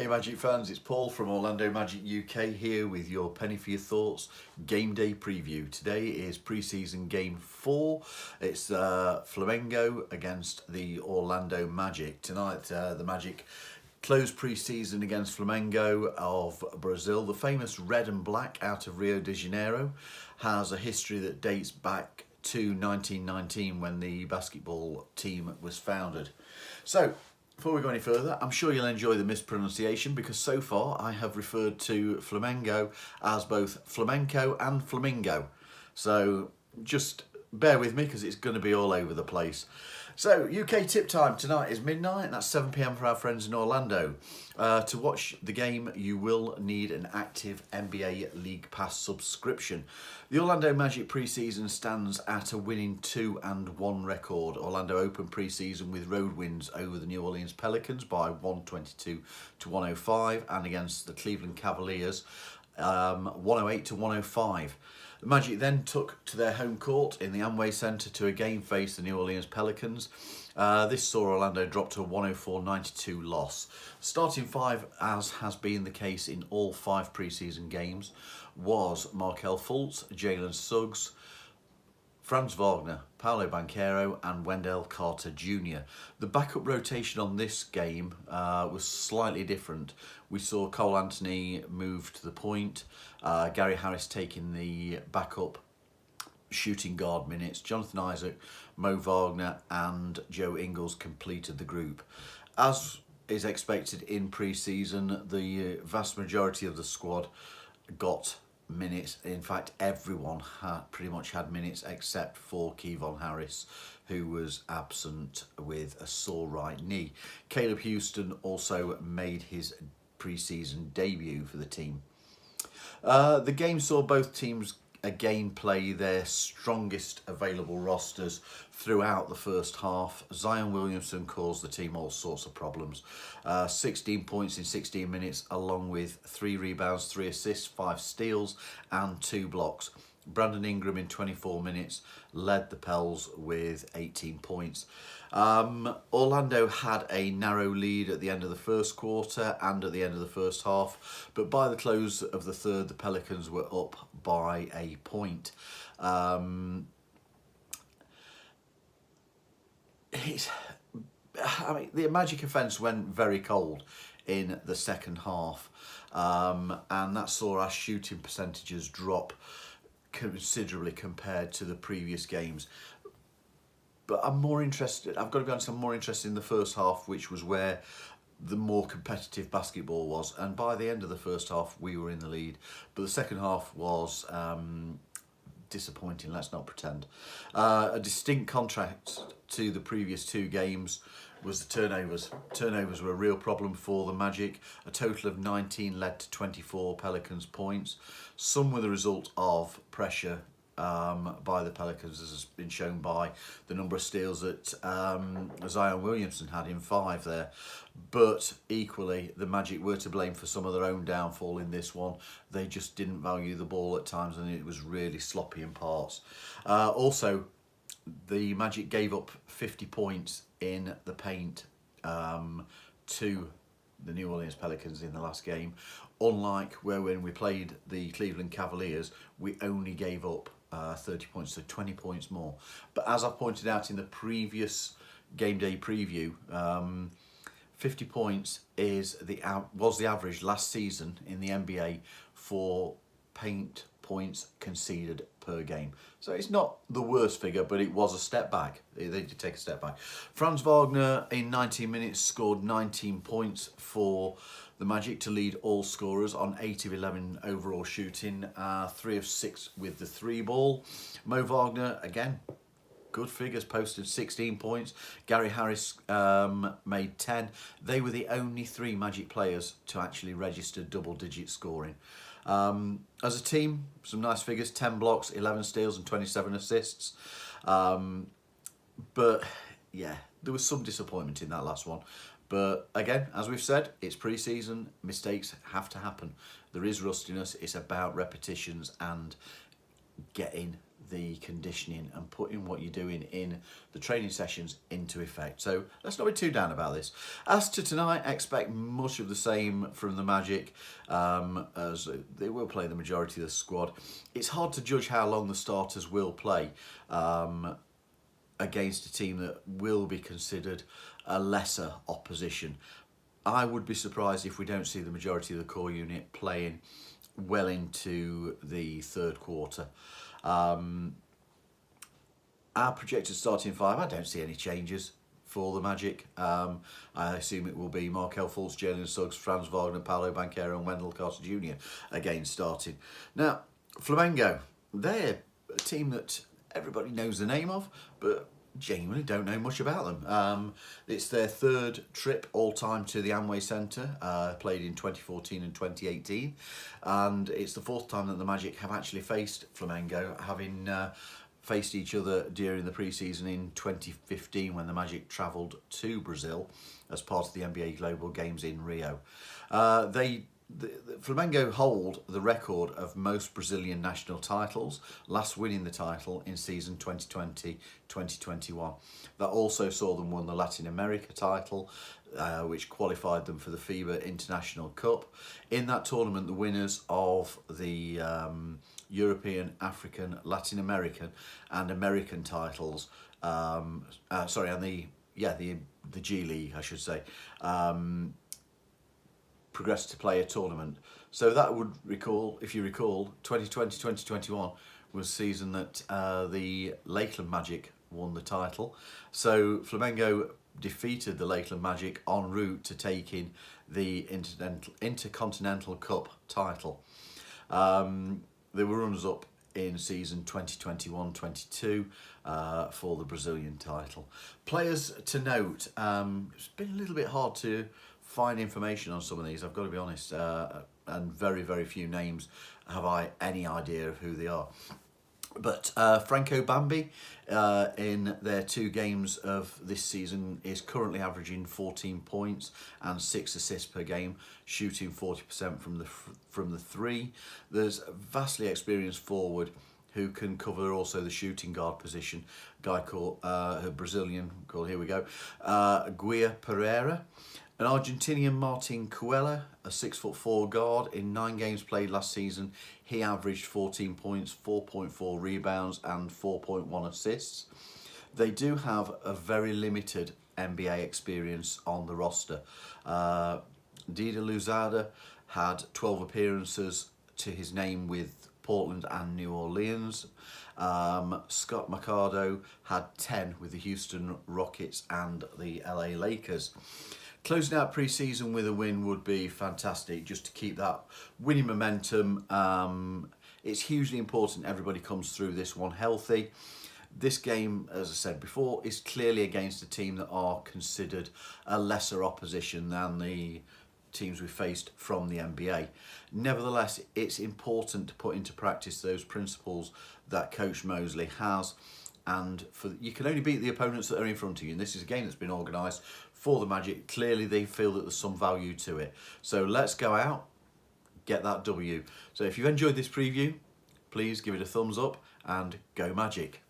Hey Magic fans, it's Paul from Orlando Magic UK here with your Penny for Your Thoughts game day preview. Today is pre-season game 4. It's Flamengo against the Orlando Magic. Tonight the Magic closed pre-season against Flamengo of Brazil. The famous red and black out of Rio De Janeiro has a history that dates back to 1919 when the basketball team was founded. So, before we go any further, I'm sure you'll enjoy the mispronunciation because so far I have referred to Flamengo as both flamenco and flamingo. So just bear with me because it's going to be all over the place. So UK tip time tonight is midnight, and that's 7 p.m. for our friends in Orlando. To watch the game, you will need an active NBA League Pass subscription. The Orlando Magic pre-season stands at a winning 2-1 record. Orlando opened pre-season with road wins over the New Orleans Pelicans by 122 to 105, and against the Cleveland Cavaliers 108 to 105. The Magic then took to their home court in the Amway Center to again face the New Orleans Pelicans. This saw Orlando drop to a 104-92 loss. Starting five, as has been the case in all 5 preseason games, was Markelle Fultz, Jalen Suggs, Franz Wagner, Paolo Banchero and Wendell Carter Jr. The backup rotation on this game was slightly different. We saw Cole Anthony move to the point, Gary Harris taking the backup shooting guard minutes, Jonathan Isaac, Mo Wagner and Joe Ingles completed the group. As is expected in pre-season, the vast majority of the squad got minutes. In fact, everyone pretty much had minutes except for Kevon Harris, who was absent with a sore right knee. Caleb Houston also made his pre-season debut for the team. The game saw both teams again play their strongest available rosters throughout the first half. Zion Williamson caused the team all sorts of problems. 16 points in 16 minutes, along with 3 rebounds, 3 assists, 5 steals and 2 blocks. Brandon Ingram in 24 minutes led the Pels with 18 points. Orlando had a narrow lead at the end of the first quarter and at the end of the first half, but by the close of the third, the Pelicans were up by a point. The Magic offence went very cold in the second half, and that saw our shooting percentages drop considerably compared to the previous games. But I'm more interested, I've got to be honest, I'm more interested in the first half, which was where the more competitive basketball was. And by the end of the first half, we were in the lead. But the second half was disappointing, let's not pretend. A distinct contrast to the previous 2 games was the turnovers. Turnovers were a real problem for the Magic. A total of 19 led to 24 Pelicans points. Some were the result of pressure by the Pelicans, as has been shown by the number of steals that Zion Williamson had in 5 there. But equally, the Magic were to blame for some of their own downfall in this one. They just didn't value the ball at times, and it was really sloppy in parts. Also, the Magic gave up 50 points in the paint to the New Orleans Pelicans in the last game. Unlike when we played the Cleveland Cavaliers, we only gave up 30 points, so 20 points more. But as I pointed out in the previous game day preview, 50 points was the average last season in the NBA for paint points conceded per game. So it's not the worst figure, but it was a step back. They did take a step back. Franz Wagner in 19 minutes scored 19 points for the Magic to lead all scorers on 8 of 11 overall shooting, 3 of 6 with the 3 ball. Mo Wagner, again, good figures, posted 16 points. Gary Harris made 10. They were the only 3 Magic players to actually register double-digit scoring. As a team, some nice figures, 10 blocks, 11 steals and 27 assists. But yeah, there was some disappointment in that last one. But again, as we've said, it's pre-season, mistakes have to happen. There is rustiness, it's about repetitions and getting the conditioning and putting what you're doing in the training sessions into effect. So let's not be too down about this. As to tonight, expect much of the same from the Magic, as they will play the majority of the squad. It's hard to judge how long the starters will play against a team that will be considered a lesser opposition. I would be surprised if we don't see the majority of the core unit playing well into the third quarter. Our projected starting five, I don't see any changes for the Magic. I assume it will be Markel Fultz, Jalen Suggs, Franz Wagner, Paolo Banchero and Wendell Carter Jr. again starting. Now, Flamengo, they're a team that everybody knows the name of, but genuinely don't know much about them. It's their third trip all time to the Amway Centre, played in 2014 and 2018, and it's the fourth time that the Magic have actually faced Flamengo, having faced each other during the pre-season in 2015 when the Magic travelled to Brazil as part of the NBA Global Games in Rio. The Flamengo hold the record of most Brazilian national titles, last winning the title in season 2020-2021. That also saw them win the Latin America title, which qualified them for the FIBA International Cup. In that tournament, the winners of the European, African, Latin American and American titles, and the G League, I should say, progressed to play a tournament. So that would recall, if you recall, 2020-2021 was the season that the Lakeland Magic won the title. So Flamengo defeated the Lakeland Magic en route to taking the Intercontinental Cup title. They were runners-up in season 2021-22 for the Brazilian title. Players to note, it's been a little bit hard to find information on some of these, I've got to be honest, and very, very few names have I any idea of who they are. But Franco Bambi, in their 2 games of this season, is currently averaging 14 points and 6 assists per game, shooting 40% from the 3. There's a vastly experienced forward who can cover also the shooting guard position, a guy called, a Brazilian called, here we go, Guia Pereira. An Argentinian, Martin Cuella, a 6'4" guard. In 9 games played last season, he averaged 14 points, 4.4 rebounds and 4.1 assists. They do have a very limited NBA experience on the roster. Dida Louzada had 12 appearances to his name with Portland and New Orleans. Scott Mercado had 10 with the Houston Rockets and the LA Lakers. Closing out pre-season with a win would be fantastic, just to keep that winning momentum. It's hugely important everybody comes through this one healthy. This game, as I said before, is clearly against a team that are considered a lesser opposition than the teams we faced from the NBA. Nevertheless, it's important to put into practice those principles that Coach Mosley has. And you can only beat the opponents that are in front of you. And this is a game that's been organised for the Magic. Clearly, they feel that there's some value to it. So let's go out, get that W. So if you've enjoyed this preview, please give it a thumbs up and go Magic.